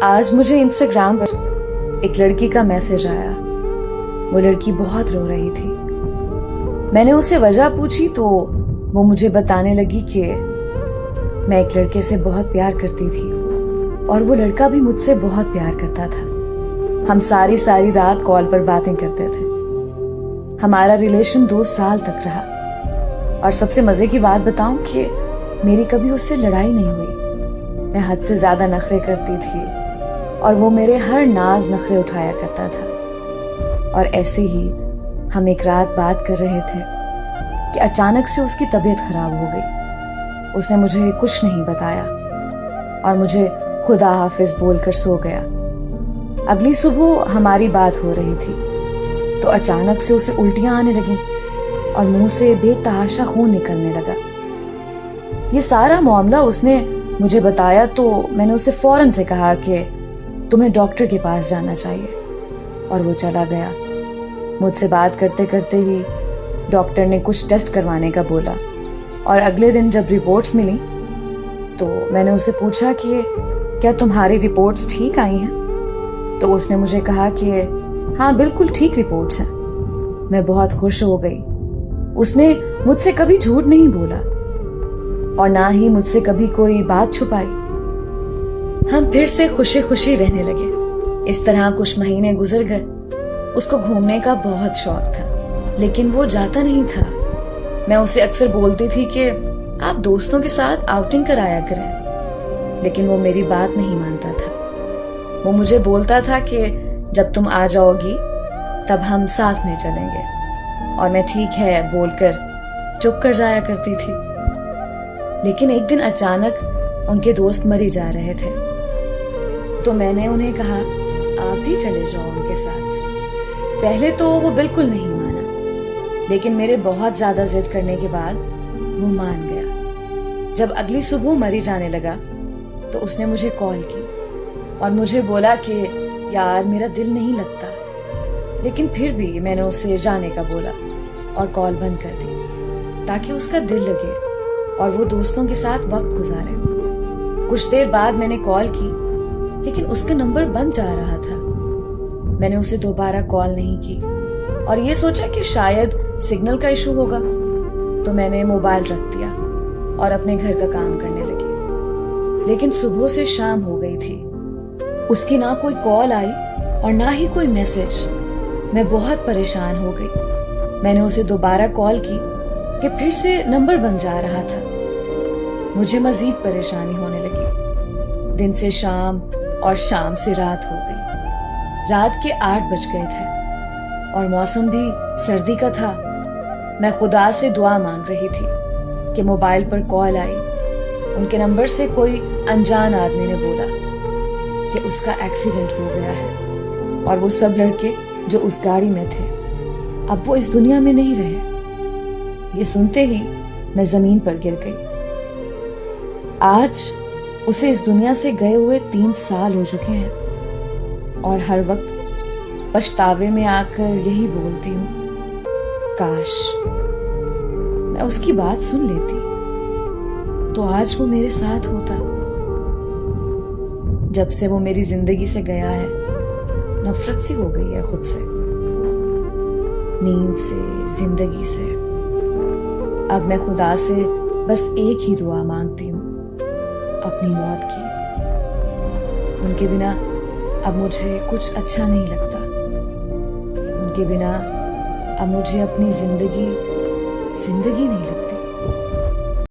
आज मुझे इंस्टाग्राम पर एक लड़की का मैसेज आया। वो लड़की बहुत रो रही थी। मैंने उससे वजह पूछी तो वो मुझे बताने लगी कि मैं एक लड़के से बहुत प्यार करती थी और वो लड़का भी मुझसे बहुत प्यार करता था। हम सारी रात कॉल पर बातें करते थे। हमारा रिलेशन 2 साल तक रहा और सबसे मजे की बात बताऊं कि मेरी कभी उससे लड़ाई नहीं हुई। मैं हद से ज्यादा नखरे करती थी और वो मेरे हर नाज नखरे उठाया करता था। और ऐसे ही हम एक रात बात कर रहे थे कि अचानक से उसकी तबीयत खराब हो गई। उसने मुझे कुछ नहीं बताया और मुझे खुदा हाफिज बोलकर सो गया। अगली सुबह हमारी बात हो रही थी तो अचानक से उसे उल्टियां आने लगी और मुंह से बेतहाशा खून निकलने लगा। ये सारा मामला उसने मुझे बताया तो मैंने उसे फौरन से कहा कि तुम्हें डॉक्टर के पास जाना चाहिए और वो चला गया। मुझसे बात करते करते ही डॉक्टर ने कुछ टेस्ट करवाने का बोला और अगले दिन जब रिपोर्ट्स मिली तो मैंने उससे पूछा कि क्या तुम्हारी रिपोर्ट्स ठीक आई हैं? तो उसने मुझे कहा कि हाँ बिल्कुल ठीक रिपोर्ट्स हैं। मैं बहुत खुश हो गई। उसने मुझसे कभी झूठ नहीं बोला और ना ही मुझसे कभी कोई बात छुपाई। हम फिर से खुशी खुशी रहने लगे। इस तरह कुछ महीने गुजर गए। उसको घूमने का बहुत शौक था लेकिन वो जाता नहीं था। मैं उसे अक्सर बोलती थी कि आप दोस्तों के साथ आउटिंग कराया करें, लेकिन वो मेरी बात नहीं मानता था। वो मुझे बोलता था कि जब तुम आ जाओगी तब हम साथ में चलेंगे और मैं ठीक है बोलकर चुप कर जाया करती थी। लेकिन एक दिन अचानक उनके दोस्त मरी जा रहे थे तो मैंने उन्हें कहा आप भी चले जाओ उनके साथ। पहले तो वो बिल्कुल नहीं माना लेकिन मेरे बहुत ज्यादा जिद करने के बाद वो मान गया। जब अगली सुबह मरी जाने लगा तो उसने मुझे कॉल की और मुझे बोला कि यार मेरा दिल नहीं लगता, लेकिन फिर भी मैंने उसे जाने का बोला और कॉल बंद कर दी ताकि उसका दिल लगे और वो दोस्तों के साथ वक्त गुजारे। कुछ देर बाद मैंने कॉल की लेकिन उसका नंबर बंद जा रहा था। मैंने उसे दोबारा कॉल नहीं की और ये सोचा कि शायद सिग्नल का इशू होगा तो मैंने मोबाइल रख दिया और अपने घर का काम करने लगी। लेकिन सुबह से शाम हो गई थी, उसकी ना कोई कॉल आई और ना ही कोई मैसेज। मैं बहुत परेशान हो गई। मैंने उसे दोबारा कॉल की कि फिर से नंबर बंद जा रहा था। मुझे मजीद परेशानी होने लगी। दिन से शाम और शाम से रात हो गई। रात के 8 बज गए थे और मौसम भी सर्दी का था। मैं खुदा से दुआ मांग रही थी कि मोबाइल पर कॉल आई। उनके नंबर से कोई अनजान आदमी ने बोला कि उसका एक्सीडेंट हो गया है और वो सब लड़के जो उस गाड़ी में थे अब वो इस दुनिया में नहीं रहे। ये सुनते ही मैं जमीन पर गिर गई। आज उसे इस दुनिया से गए हुए 3 साल हो चुके हैं और हर वक्त पछतावे में आकर यही बोलती हूँ, काश मैं उसकी बात सुन लेती तो आज वो मेरे साथ होता। जब से वो मेरी जिंदगी से गया है नफरत सी हो गई है खुद से, नींद से, जिंदगी से। अब मैं खुदा से बस एक ही दुआ मांगती हूँ, अपनी मौत की। उनके बिना अब मुझे कुछ अच्छा नहीं लगता। उनके बिना अब मुझे अपनी जिंदगी नहीं लगती।